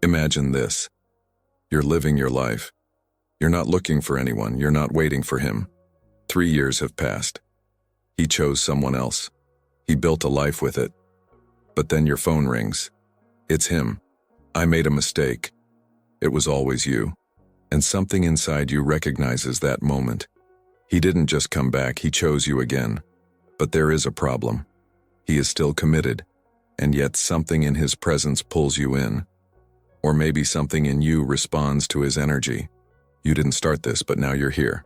Imagine this. You're living your life. You're not looking for anyone. You're not waiting for him. 3 years have passed. He chose someone else. He built a life with it. But then your phone rings. It's him. I made a mistake. It was always you. And something inside you recognizes that moment. He didn't just come back, he chose you again. But there is a problem. He is still committed, and yet something in his presence pulls you in. Or maybe something in you responds to his energy. You didn't start this, but now you're here.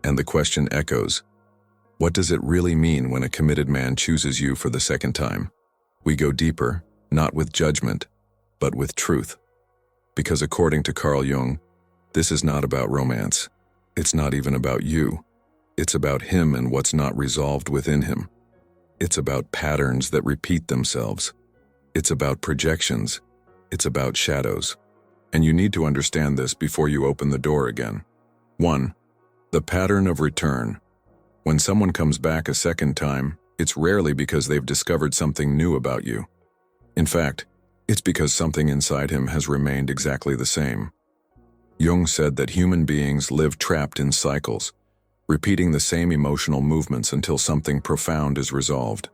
And the question echoes, what does it really mean when a committed man chooses you for the second time? We go deeper, not with judgment, but with truth. Because according to Carl Jung, this is not about romance. It's not even about you. It's about him and what's not resolved within him. It's about patterns that repeat themselves. It's about projections. It's about shadows. And you need to understand this before you open the door again. 1. The pattern of return. When someone comes back a second time, it's rarely because they've discovered something new about you. In fact, it's because something inside him has remained exactly the same. Jung said that human beings live trapped in cycles, repeating the same emotional movements until something profound is resolved.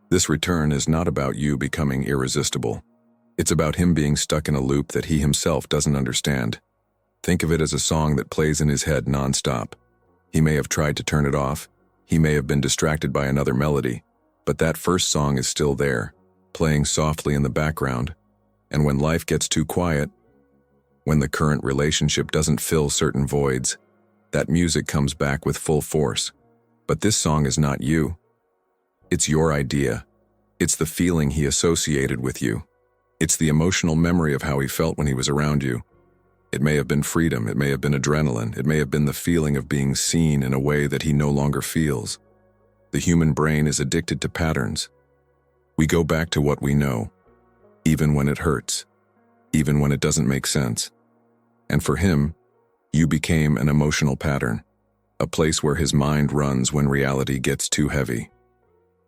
This return is not about you becoming irresistible. It's about him being stuck in a loop that he himself doesn't understand. Think of it as a song that plays in his head nonstop. He may have tried to turn it off. He may have been distracted by another melody, but that first song is still there, playing softly in the background. And when life gets too quiet, when the current relationship doesn't fill certain voids, that music comes back with full force. But this song is not you. It's your idea. It's the feeling he associated with you. It's the emotional memory of how he felt when he was around you. It may have been freedom, it may have been adrenaline, it may have been the feeling of being seen in a way that he no longer feels. The human brain is addicted to patterns. We go back to what we know, even when it hurts, even when it doesn't make sense. And for him, you became an emotional pattern, a place where his mind runs when reality gets too heavy.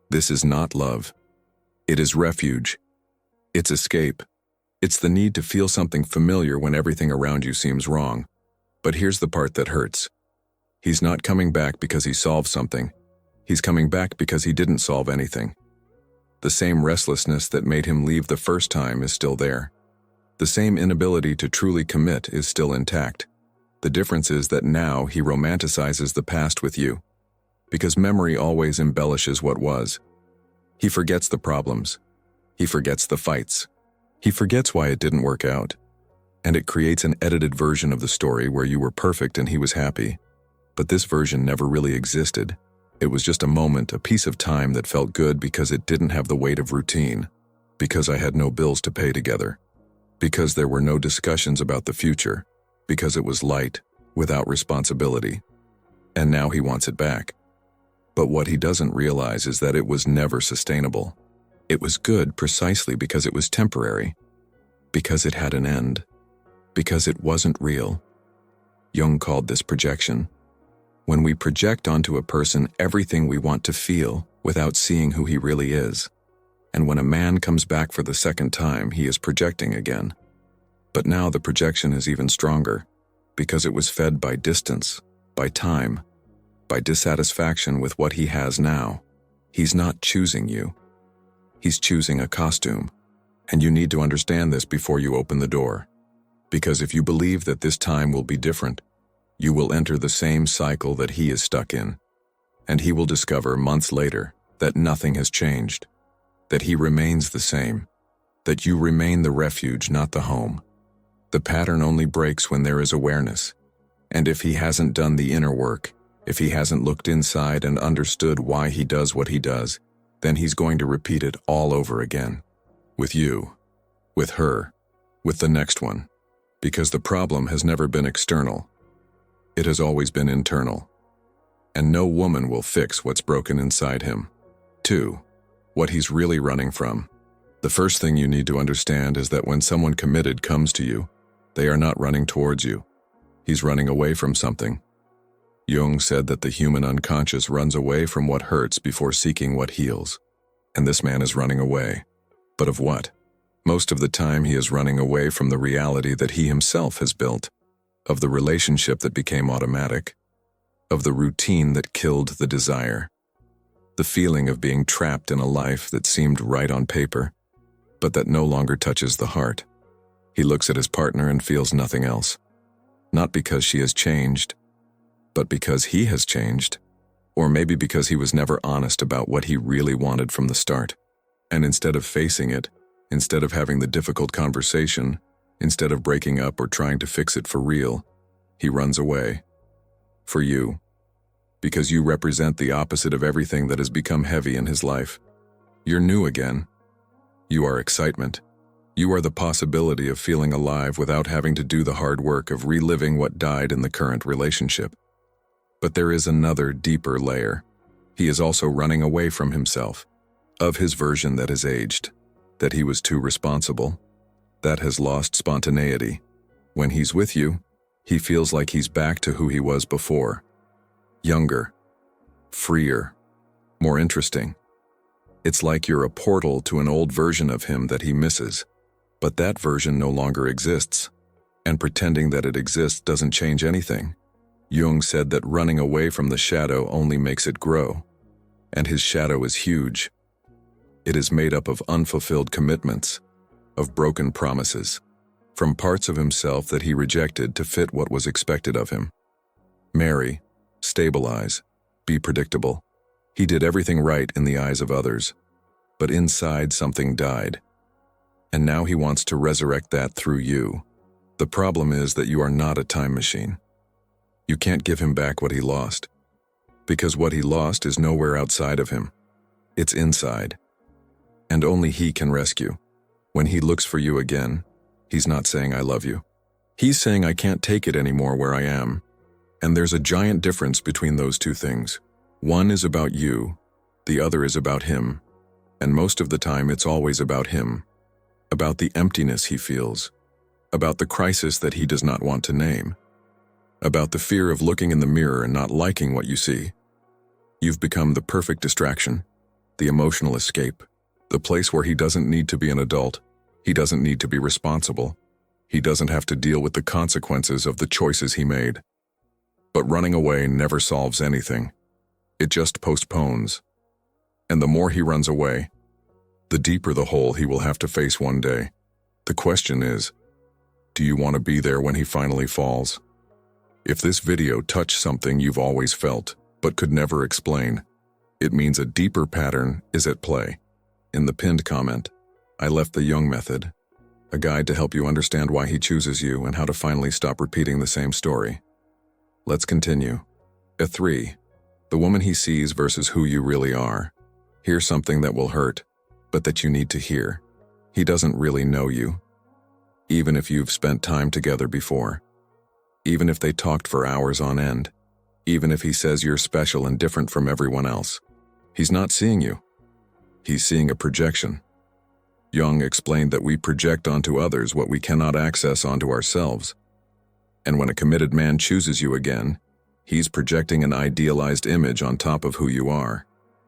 This is not love. It is refuge. It's escape. It's the need to feel something familiar when everything around you seems wrong. But here's the part that hurts. He's not coming back because he solved something. He's coming back because he didn't solve anything. The same restlessness that made him leave the first time is still there. The same inability to truly commit is still intact. The difference is that now he romanticizes the past with you. Because memory always embellishes what was. He forgets the problems. He forgets the fights. He forgets why it didn't work out. And it creates an edited version of the story where you were perfect and he was happy. But this version never really existed. It was just a moment, a piece of time that felt good because it didn't have the weight of routine. Because I had no bills to pay together. Because there were no discussions about the future. Because it was light, without responsibility. And now he wants it back. But what he doesn't realize is that it was never sustainable. It was good precisely because it was temporary. Because it had an end. Because it wasn't real. Jung called this projection. When we project onto a person everything we want to feel without seeing who he really is. And when a man comes back for the second time, he is projecting again. But now the projection is even stronger, because it was fed by distance, by time, by dissatisfaction with what he has now. He's not choosing you. He's choosing a costume. And you need to understand this before you open the door. Because if you believe that this time will be different, you will enter the same cycle that he is stuck in. And he will discover months later that nothing has changed. That he remains the same. That you remain the refuge, not the home. The pattern only breaks when there is awareness. And if he hasn't done the inner work, if he hasn't looked inside and understood why he does what he does, then he's going to repeat it all over again. With you, with her, with the next one. Because the problem has never been external. It has always been internal. And no woman will fix what's broken inside him. 2. What he's really running from. The first thing you need to understand is that when someone committed comes to you, they are not running towards you. He's running away from something. Jung said that the human unconscious runs away from what hurts before seeking what heals. And this man is running away. But of what? Most of the time he is running away from the reality that he himself has built, of the relationship that became automatic, of the routine that killed the desire, the feeling of being trapped in a life that seemed right on paper, but that no longer touches the heart. He looks at his partner and feels nothing else. Not because she has changed, but because he has changed. Or maybe because he was never honest about what he really wanted from the start. And instead of facing it, instead of having the difficult conversation, instead of breaking up or trying to fix it for real, he runs away. For you. Because you represent the opposite of everything that has become heavy in his life. You're new again. You are excitement. You are the possibility of feeling alive without having to do the hard work of reliving what died in the current relationship. But there is another, deeper layer. He is also running away from himself, of his version that has aged, that he was too responsible, that has lost spontaneity. When he's with you, he feels like he's back to who he was before. Younger, freer, more interesting. It's like you're a portal to an old version of him that he misses, but that version no longer exists, and pretending that it exists doesn't change anything. Jung said that running away from the shadow only makes it grow, and his shadow is huge. It is made up of unfulfilled commitments, of broken promises, from parts of himself that he rejected to fit what was expected of him. Marry, stabilize, be predictable. He did everything right in the eyes of others, but inside something died. And now he wants to resurrect that through you. The problem is that you are not a time machine. You can't give him back what he lost, because what he lost is nowhere outside of him. It's inside. And only he can rescue. When he looks for you again, he's not saying I love you. He's saying I can't take it anymore where I am. And there's a giant difference between those two things. One is about you, the other is about him. And most of the time it's always about him. About the emptiness he feels. About the crisis that he does not want to name. About the fear of looking in the mirror and not liking what you see. You've become the perfect distraction, the emotional escape, the place where he doesn't need to be an adult. He doesn't need to be responsible. He doesn't have to deal with the consequences of the choices he made. But running away never solves anything. It just postpones. And the more he runs away, the deeper the hole he will have to face one day. The question is, do you want to be there when he finally falls? If this video touched something you've always felt, but could never explain, it means a deeper pattern is at play. In the pinned comment, I left the Jung Method, a guide to help you understand why he chooses you and how to finally stop repeating the same story. Let's continue. 3. The woman he sees versus who you really are. Here's something that will hurt, but that you need to hear. He doesn't really know you. Even if you've spent time together before. Even if they talked for hours on end. Even if he says you're special and different from everyone else. He's not seeing you. He's seeing a projection. Jung explained that we project onto others what we cannot access onto ourselves. And when a committed man chooses you again, he's projecting an idealized image on top of who you are.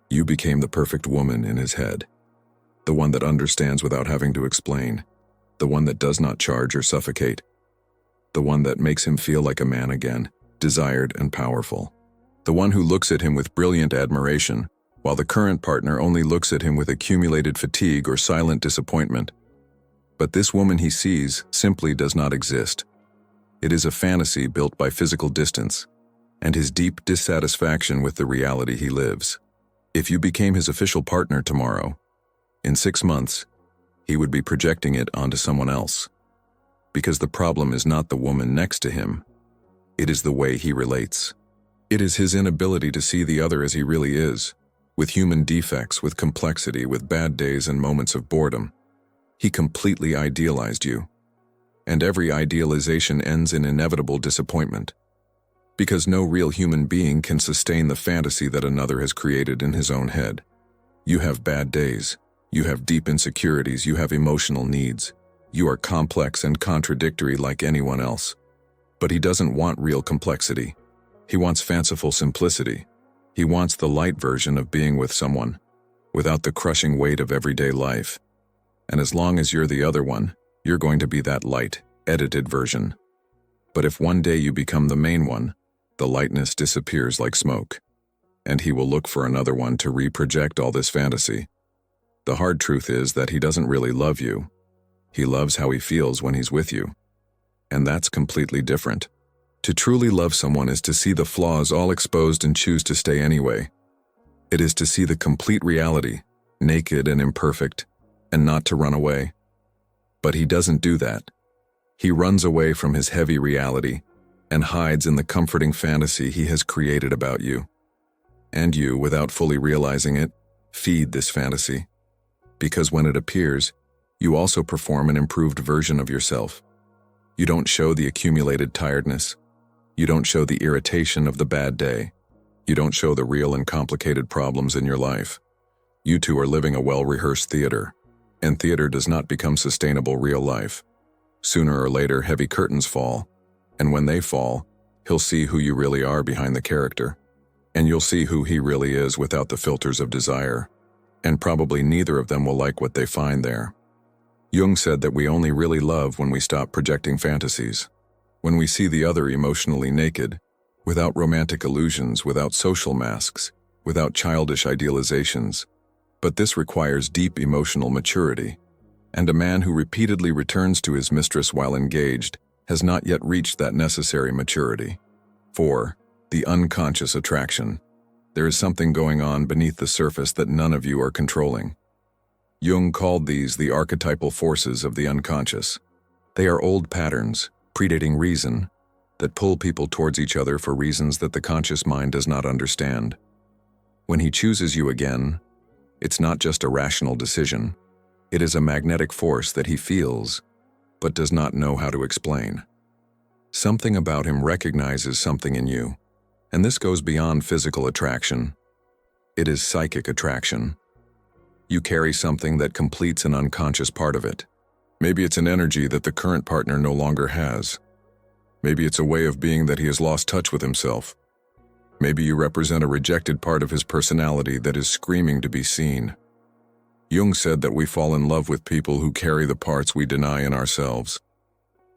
You became the perfect woman in his head. The one that understands without having to explain. The one that does not charge or suffocate. The one that makes him feel like a man again, desired and powerful. The one who looks at him with brilliant admiration, while the current partner only looks at him with accumulated fatigue or silent disappointment. But this woman he sees simply does not exist. It is a fantasy built by physical distance, and his deep dissatisfaction with the reality he lives. If you became his official partner tomorrow, in 6 months, he would be projecting it onto someone else. Because the problem is not the woman next to him, it is the way he relates. It is his inability to see the other as he really is, with human defects, with complexity, with bad days and moments of boredom. He completely idealized you. And every idealization ends in inevitable disappointment. Because no real human being can sustain the fantasy that another has created in his own head. You have bad days. You have deep insecurities. You have emotional needs. You are complex and contradictory like anyone else. But he doesn't want real complexity. He wants fanciful simplicity. He wants the light version of being with someone, without the crushing weight of everyday life. And as long as you're the other one, you're going to be that light, edited version. But if one day you become the main one, the lightness disappears like smoke, and he will look for another one to reproject all this fantasy. The hard truth is that he doesn't really love you. He loves how he feels when he's with you. And that's completely different. To truly love someone is to see the flaws all exposed and choose to stay anyway. It is to see the complete reality, naked and imperfect, and not to run away. But he doesn't do that. He runs away from his heavy reality and hides in the comforting fantasy he has created about you. And you, without fully realizing it, feed this fantasy. Because when it appears, you also perform an improved version of yourself. You don't show the accumulated tiredness. You don't show the irritation of the bad day. You don't show the real and complicated problems in your life. You two are living a well-rehearsed theater, and theater does not become sustainable real life. Sooner or later, heavy curtains fall, and when they fall, he'll see who you really are behind the character, and you'll see who he really is without the filters of desire, and probably neither of them will like what they find there. Jung said that we only really love when we stop projecting fantasies, when we see the other emotionally naked, without romantic illusions, without social masks, without childish idealizations. But this requires deep emotional maturity, and a man who repeatedly returns to his mistress while engaged has not yet reached that necessary maturity. 4. The unconscious attraction. There is something going on beneath the surface that none of you are controlling. Jung called these the archetypal forces of the unconscious. They are old patterns, predating reason, that pull people towards each other for reasons that the conscious mind does not understand. When he chooses you again, it's not just a rational decision. It is a magnetic force that he feels, but does not know how to explain. Something about him recognizes something in you, and this goes beyond physical attraction. It is psychic attraction. You carry something that completes an unconscious part of it. Maybe it's an energy that the current partner no longer has. Maybe it's a way of being that he has lost touch with himself. Maybe you represent a rejected part of his personality that is screaming to be seen. Jung said that we fall in love with people who carry the parts we deny in ourselves.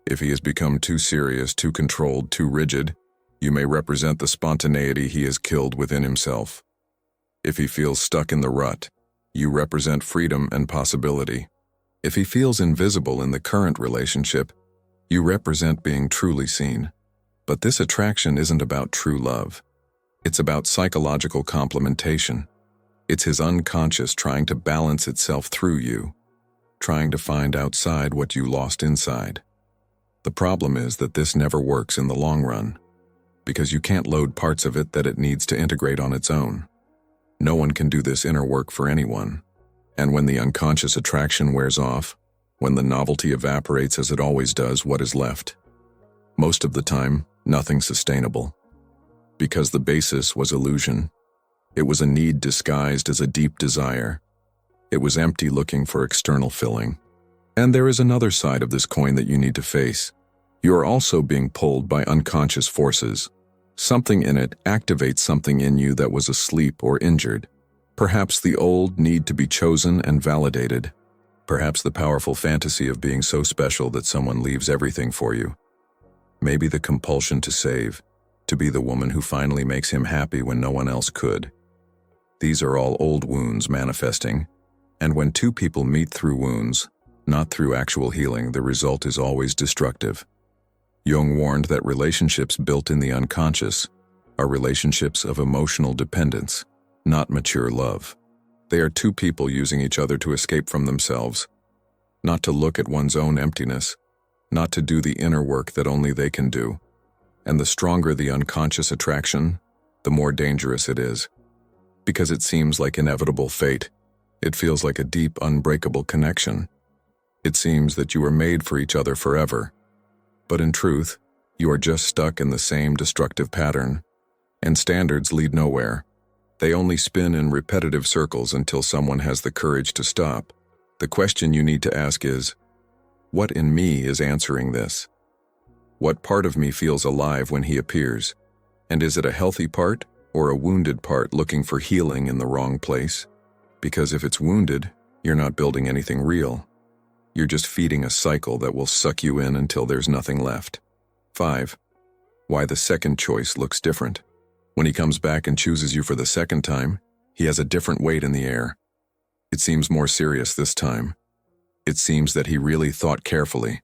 If he has become too serious, too controlled, too rigid, you may represent the spontaneity he has killed within himself. If he feels stuck in the rut, you represent freedom and possibility. If he feels invisible in the current relationship, you represent being truly seen. But this attraction isn't about true love. It's about psychological complementation. It's his unconscious trying to balance itself through you, trying to find outside what you lost inside. The problem is that this never works in the long run, because you can't load parts of it that it needs to integrate on its own. No one can do this inner work for anyone. And when the unconscious attraction wears off, when the novelty evaporates as it always does, what is left? Most of the time, nothing sustainable. Because the basis was illusion. It was a need disguised as a deep desire. It was empty, looking for external filling. And there is another side of this coin that you need to face. You are also being pulled by unconscious forces. Something in it activates something in you that was asleep or injured. Perhaps the old need to be chosen and validated. Perhaps the powerful fantasy of being so special that someone leaves everything for you. Maybe the compulsion to save, to be the woman who finally makes him happy when no one else could. These are all old wounds manifesting, and when two people meet through wounds, not through actual healing, the result is always destructive. Jung warned that relationships built in the unconscious are relationships of emotional dependence, not mature love. They are two people using each other to escape from themselves, not to look at one's own emptiness, not to do the inner work that only they can do. And the stronger the unconscious attraction, the more dangerous it is. Because it seems like inevitable fate. It feels like a deep, unbreakable connection. It seems that you are made for each other forever. But in truth, you are just stuck in the same destructive pattern. And standards lead nowhere. They only spin in repetitive circles until someone has the courage to stop. The question you need to ask is, what in me is answering this? What part of me feels alive when he appears? And is it a healthy part or a wounded part looking for healing in the wrong place? Because if it's wounded, you're not building anything real. You're just feeding a cycle that will suck you in until there's nothing left. 5. Why the second choice looks different. When he comes back and chooses you for the second time, he has a different weight in the air. It seems more serious this time. It seems that he really thought carefully,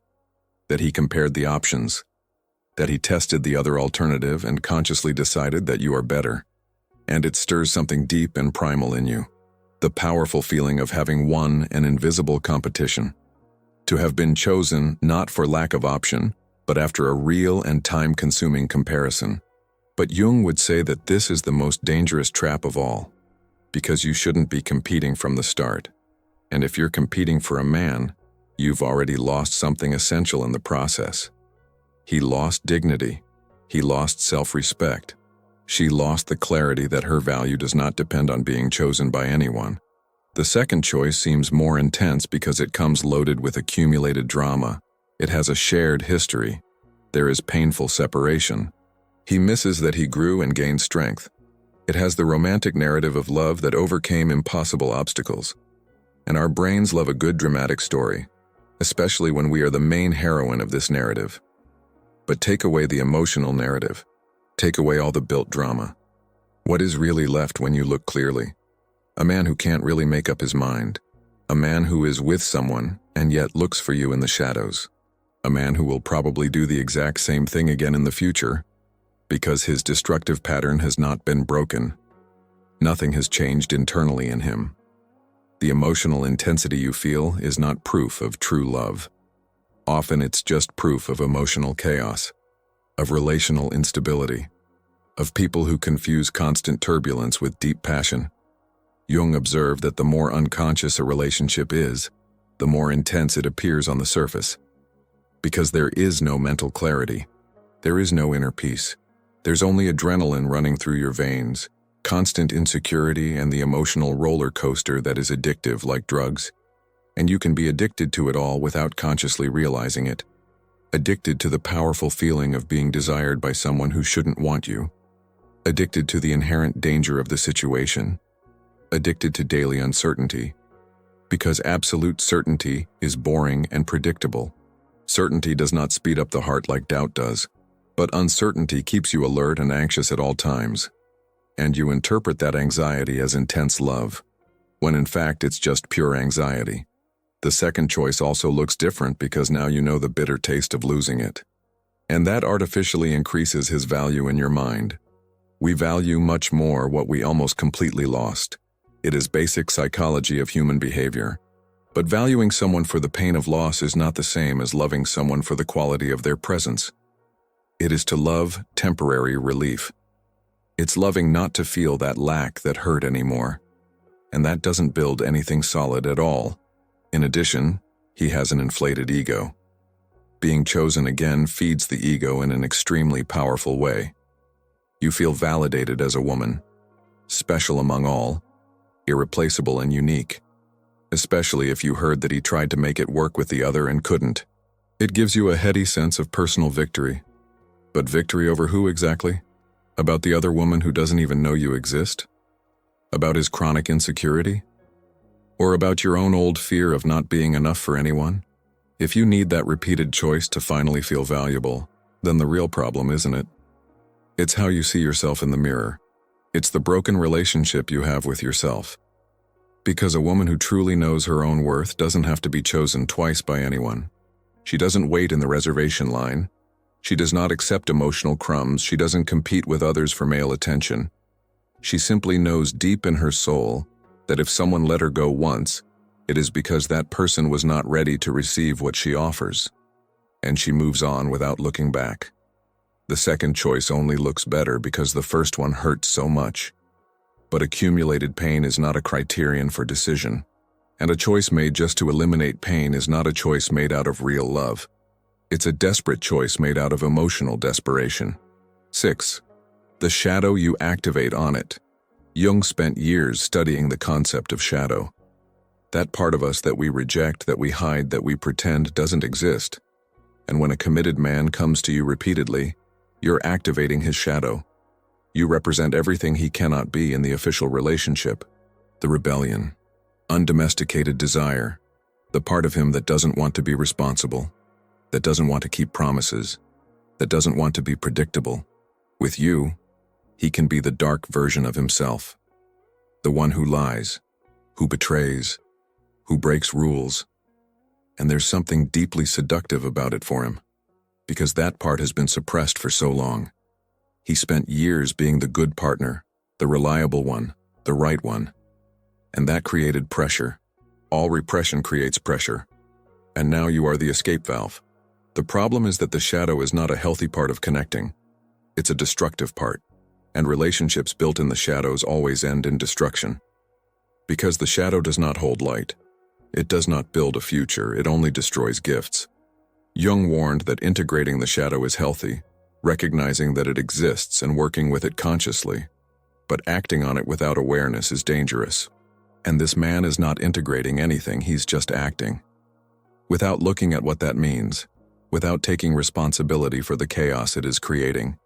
that he compared the options, that he tested the other alternative and consciously decided that you are better. And it stirs something deep and primal in you. The powerful feeling of having won an invisible competition. To have been chosen not for lack of option, but after a real and time-consuming comparison. But Jung would say that this is the most dangerous trap of all, because you shouldn't be competing from the start. And if you're competing for a man, you've already lost something essential in the process. He lost dignity. He lost self-respect. She lost the clarity that her value does not depend on being chosen by anyone. The second choice seems more intense because it comes loaded with accumulated drama. It has a shared history. There is painful separation. He misses that he grew and gained strength. It has the romantic narrative of love that overcame impossible obstacles. And our brains love a good dramatic story, especially when we are the main heroine of this narrative. But take away the emotional narrative. Take away all the built drama. What is really left when you look clearly? A man who can't really make up his mind. A man who is with someone and yet looks for you in the shadows. A man who will probably do the exact same thing again in the future because his destructive pattern has not been broken. Nothing has changed internally in him. The emotional intensity you feel is not proof of true love. Often it's just proof of emotional chaos, of relational instability, of people who confuse constant turbulence with deep passion. Jung observed that the more unconscious a relationship is, the more intense it appears on the surface. Because there is no mental clarity, there is no inner peace. There's only adrenaline running through your veins, constant insecurity, and the emotional roller coaster that is addictive like drugs. And you can be addicted to it all without consciously realizing it. Addicted to the powerful feeling of being desired by someone who shouldn't want you. Addicted to the inherent danger of the situation. Addicted to daily uncertainty. Because absolute certainty is boring and predictable. Certainty does not speed up the heart like doubt does, but uncertainty keeps you alert and anxious at all times. And you interpret that anxiety as intense love, when in fact it's just pure anxiety. The second choice also looks different because now you know the bitter taste of losing it. And that artificially increases his value in your mind. We value much more what we almost completely lost. It is basic psychology of human behavior. But valuing someone for the pain of loss is not the same as loving someone for the quality of their presence. It is to love temporary relief. It's loving not to feel that lack that hurt anymore. And that doesn't build anything solid at all. In addition, he has an inflated ego. Being chosen again feeds the ego in an extremely powerful way. You feel validated as a woman, special among all, irreplaceable and unique, especially if you heard that he tried to make it work with the other and couldn't. It gives you a heady sense of personal victory. But victory over who exactly? About the other woman who doesn't even know you exist? About his chronic insecurity? Or about your own old fear of not being enough for anyone? If you need that repeated choice to finally feel valuable, then the real problem isn't it? It's how you see yourself in the mirror. It's the broken relationship you have with yourself. Because a woman who truly knows her own worth doesn't have to be chosen twice by anyone. She doesn't wait in the reservation line. She does not accept emotional crumbs. She doesn't compete with others for male attention. She simply knows deep in her soul that if someone let her go once, it is because that person was not ready to receive what she offers. And she moves on without looking back. The second choice only looks better because the first one hurt so much. But accumulated pain is not a criterion for decision. And a choice made just to eliminate pain is not a choice made out of real love. It's a desperate choice made out of emotional desperation. 6. The shadow you activate on it. Jung spent years studying the concept of shadow. That part of us that we reject, that we hide, that we pretend doesn't exist. And when a committed man comes to you repeatedly, you're activating his shadow. You represent everything he cannot be in the official relationship. The rebellion, undomesticated desire, The part of him that doesn't want to be responsible, that doesn't want to keep promises, that doesn't want to be predictable. With you, he can be the dark version of himself. The one who lies, who betrays, who breaks rules. And there's something deeply seductive about it for him, because that part has been suppressed for so long. He spent years being the good partner, the reliable one, the right one. And that created pressure. All repression creates pressure. And now you are the escape valve. The problem is that the shadow is not a healthy part of connecting. It's a destructive part. And relationships built in the shadows always end in destruction. Because the shadow does not hold light. It does not build a future, it only destroys gifts. Jung warned that integrating the shadow is healthy, recognizing that it exists and working with it consciously. But acting on it without awareness is dangerous. And this man is not integrating anything, he's just acting. Without looking at what that means, without taking responsibility for the chaos it is creating.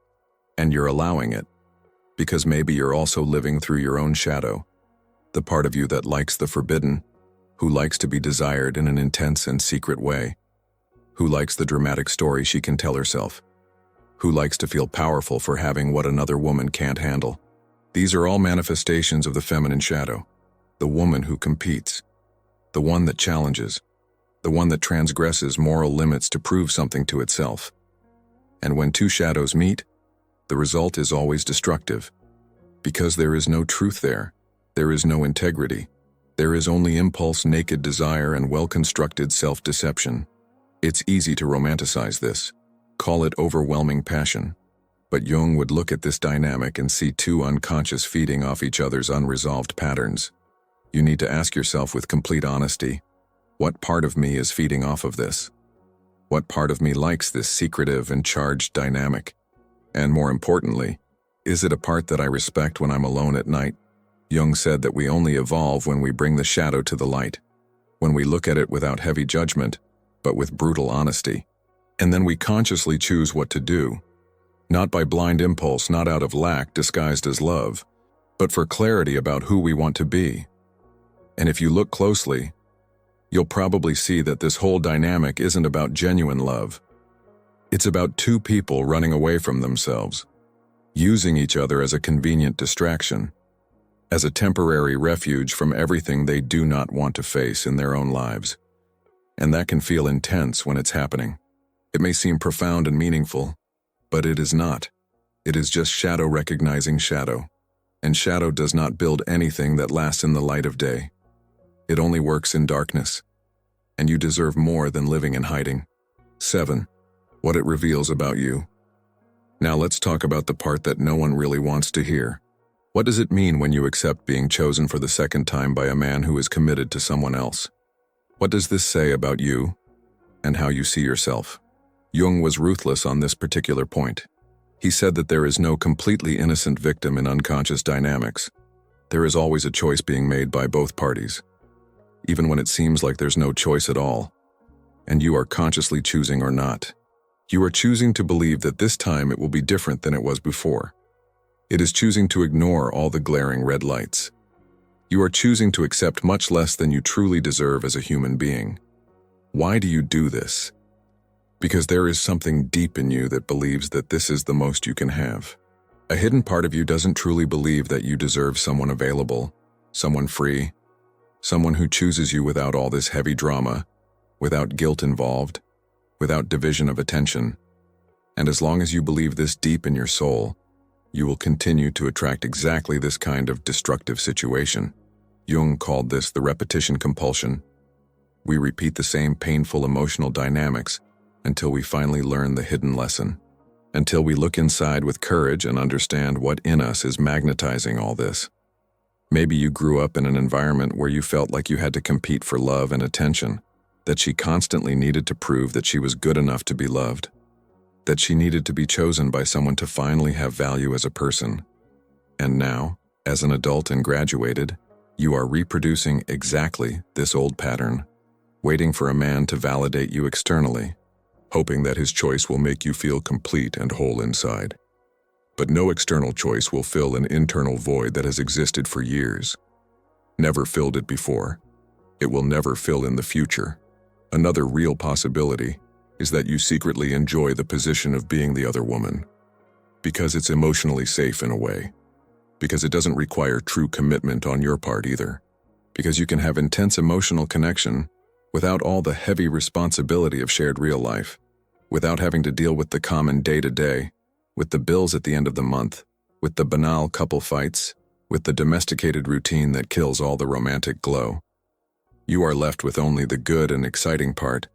And you're allowing it. Because maybe you're also living through your own shadow. The part of you that likes the forbidden, who likes to be desired in an intense and secret way, who likes the dramatic story she can tell herself, who likes to feel powerful for having what another woman can't handle. These are all manifestations of the feminine shadow, the woman who competes, the one that challenges, the one that transgresses moral limits to prove something to itself. And when two shadows meet, the result is always destructive, because there is no truth there is no integrity. There is only impulse, naked desire, and well-constructed self-deception. It's easy to romanticize this, call it overwhelming passion. But Jung would look at this dynamic and see two unconscious feeding off each other's unresolved patterns. You need to ask yourself with complete honesty, what part of me is feeding off of this? What part of me likes this secretive and charged dynamic? And more importantly, is it a part that I respect when I'm alone at night? Jung said that we only evolve when we bring the shadow to the light, when we look at it without heavy judgment, but with brutal honesty. And then we consciously choose what to do, not by blind impulse, not out of lack disguised as love, but for clarity about who we want to be. And if you look closely, you'll probably see that this whole dynamic isn't about genuine love. It's about two people running away from themselves, using each other as a convenient distraction, as a temporary refuge from everything they do not want to face in their own lives. And that can feel intense when it's happening. It may seem profound and meaningful, but it is not. It is just shadow recognizing shadow. And shadow does not build anything that lasts in the light of day. It only works in darkness. And you deserve more than living in hiding. 7. What it reveals about you. Now let's talk about the part that no one really wants to hear. What does it mean when you accept being chosen for the second time by a man who is committed to someone else? What does this say about you and how you see yourself? Jung was ruthless on this particular point. He said that there is no completely innocent victim in unconscious dynamics. There is always a choice being made by both parties, even when it seems like there's no choice at all, and you are consciously choosing or not. You are choosing to believe that this time it will be different than it was before. It is choosing to ignore all the glaring red lights. You are choosing to accept much less than you truly deserve as a human being. Why do you do this? Because there is something deep in you that believes that this is the most you can have. A hidden part of you doesn't truly believe that you deserve someone available, someone free, someone who chooses you without all this heavy drama, without guilt involved, without division of attention. And as long as you believe this deep in your soul, you will continue to attract exactly this kind of destructive situation. Jung called this the repetition compulsion. We repeat the same painful emotional dynamics until we finally learn the hidden lesson, until we look inside with courage and understand what in us is magnetizing all this. Maybe you grew up in an environment where you felt like you had to compete for love and attention, that she constantly needed to prove that she was good enough to be loved, that she needed to be chosen by someone to finally have value as a person. And now, as an adult and graduated, you are reproducing exactly this old pattern, waiting for a man to validate you externally, hoping that his choice will make you feel complete and whole inside. But no external choice will fill an internal void that has existed for years, never filled it before. It will never fill in the future. Another real possibility is that you secretly enjoy the position of being the other woman, because it's emotionally safe in a way, because it doesn't require true commitment on your part either, because you can have intense emotional connection without all the heavy responsibility of shared real life, without having to deal with the common day-to-day, with the bills at the end of the month, with the banal couple fights, with the domesticated routine that kills all the romantic glow. You are left with only the good and exciting part,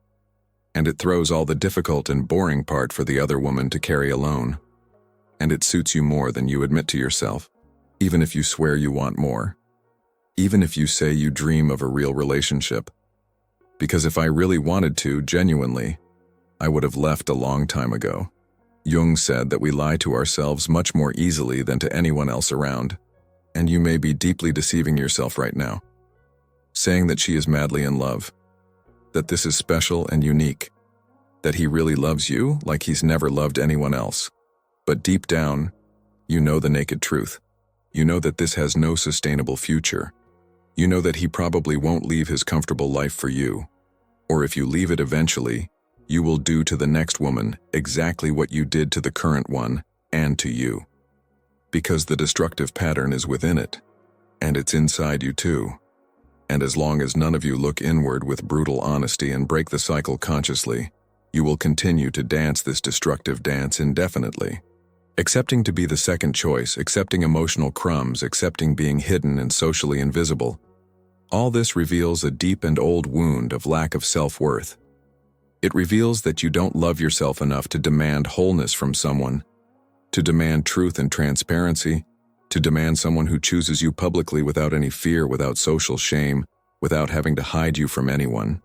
and it throws all the difficult and boring part for the other woman to carry alone. And it suits you more than you admit to yourself, even if you swear you want more, even if you say you dream of a real relationship. Because if I really wanted to, genuinely, I would have left a long time ago. Jung said that we lie to ourselves much more easily than to anyone else around, and you may be deeply deceiving yourself right now, saying that she is madly in love, that this is special and unique, that he really loves you like he's never loved anyone else. But deep down, you know the naked truth. You know that this has no sustainable future. You know that he probably won't leave his comfortable life for you. Or if you leave it eventually, you will do to the next woman exactly what you did to the current one and to you. Because the destructive pattern is within it, and it's inside you too. And as long as none of you look inward with brutal honesty and break the cycle consciously, you will continue to dance this destructive dance indefinitely. Accepting to be the second choice, accepting emotional crumbs, accepting being hidden and socially invisible. All this reveals a deep and old wound of lack of self-worth. It reveals that you don't love yourself enough to demand wholeness from someone, to demand truth and transparency, to demand someone who chooses you publicly without any fear, without social shame, without having to hide you from anyone.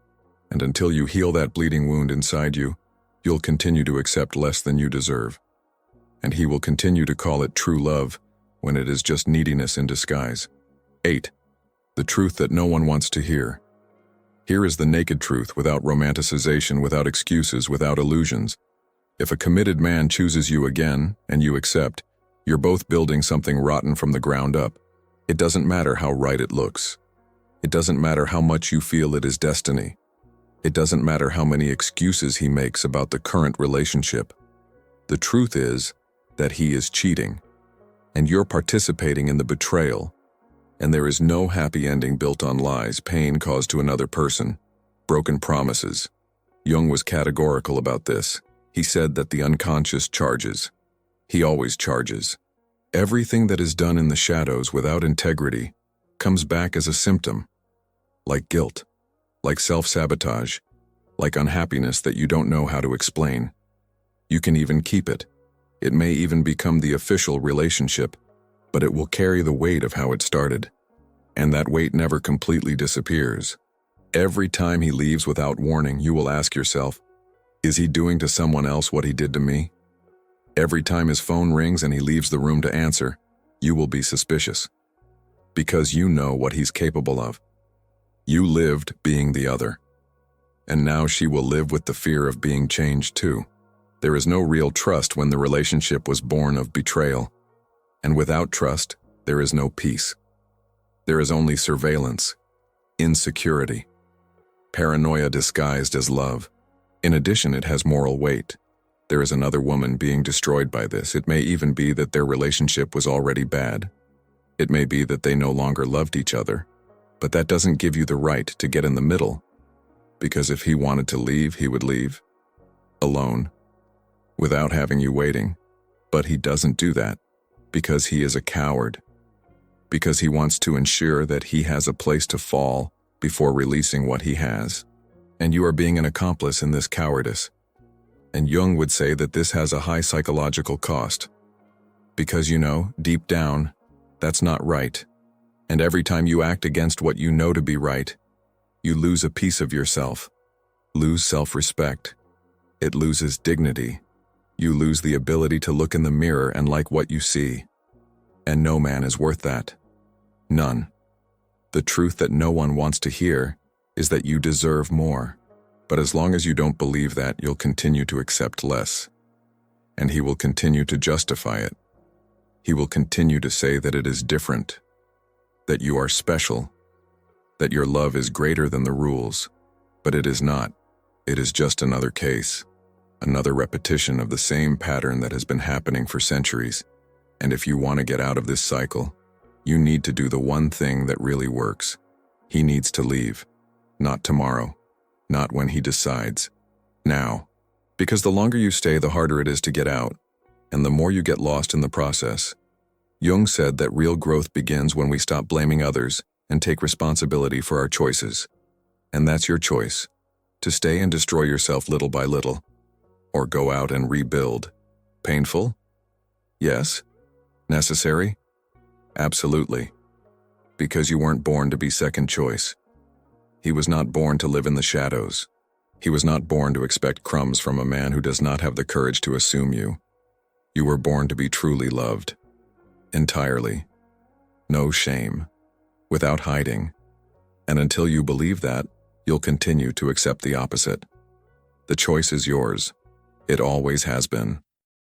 And until you heal that bleeding wound inside you, you'll continue to accept less than you deserve. And he will continue to call it true love when it is just neediness in disguise. 8. The truth that no one wants to hear. Here is the naked truth, without romanticization, without excuses, without illusions. If a committed man chooses you again, and you accept, you're both building something rotten from the ground up. It doesn't matter how right it looks. It doesn't matter how much you feel it is destiny. It doesn't matter how many excuses he makes about the current relationship. The truth is that he is cheating, and you're participating in the betrayal, and there is no happy ending built on lies, pain caused to another person, broken promises. Jung was categorical about this. He said that the unconscious charges. He always charges. Everything that is done in the shadows without integrity comes back as a symptom, like guilt, like self-sabotage, like unhappiness that you don't know how to explain. You can even keep it. It may even become the official relationship, but it will carry the weight of how it started. And that weight never completely disappears. Every time he leaves without warning, you will ask yourself, is he doing to someone else what he did to me? Every time his phone rings and he leaves the room to answer, you will be suspicious. Because you know what he's capable of. You lived being the other. And now she will live with the fear of being changed too. There is no real trust when the relationship was born of betrayal. And without trust, there is no peace. There is only surveillance, insecurity, paranoia disguised as love. In addition, it has moral weight. There is another woman being destroyed by this. It may even be that their relationship was already bad. It may be that they no longer loved each other. But that doesn't give you the right to get in the middle. Because if he wanted to leave, he would leave. Alone. Without having you waiting. But he doesn't do that. Because he is a coward. Because he wants to ensure that he has a place to fall before releasing what he has. And you are being an accomplice in this cowardice. And Jung would say that this has a high psychological cost. Because you know, deep down, that's not right. And every time you act against what you know to be right, you lose a piece of yourself, lose self-respect. It loses dignity. You lose the ability to look in the mirror and like what you see. And no man is worth that. None. The truth that no one wants to hear is that you deserve more. But as long as you don't believe that, you'll continue to accept less. And he will continue to justify it. He will continue to say that it is different, that you are special, that your love is greater than the rules. But it is not. It is just another case, another repetition of the same pattern that has been happening for centuries. And if you want to get out of this cycle, you need to do the one thing that really works. He needs to leave. Not tomorrow. Not when he decides. Now. Because the longer you stay, the harder it is to get out, and the more you get lost in the process. Jung said that real growth begins when we stop blaming others and take responsibility for our choices. And that's your choice. To stay and destroy yourself little by little, or go out and rebuild. Painful? Yes. Necessary? Absolutely. Because you weren't born to be second choice. He was not born to live in the shadows. He was not born to expect crumbs from a man who does not have the courage to assume you. You were born to be truly loved. Entirely. No shame. Without hiding. And until you believe that, you'll continue to accept the opposite. The choice is yours. It always has been.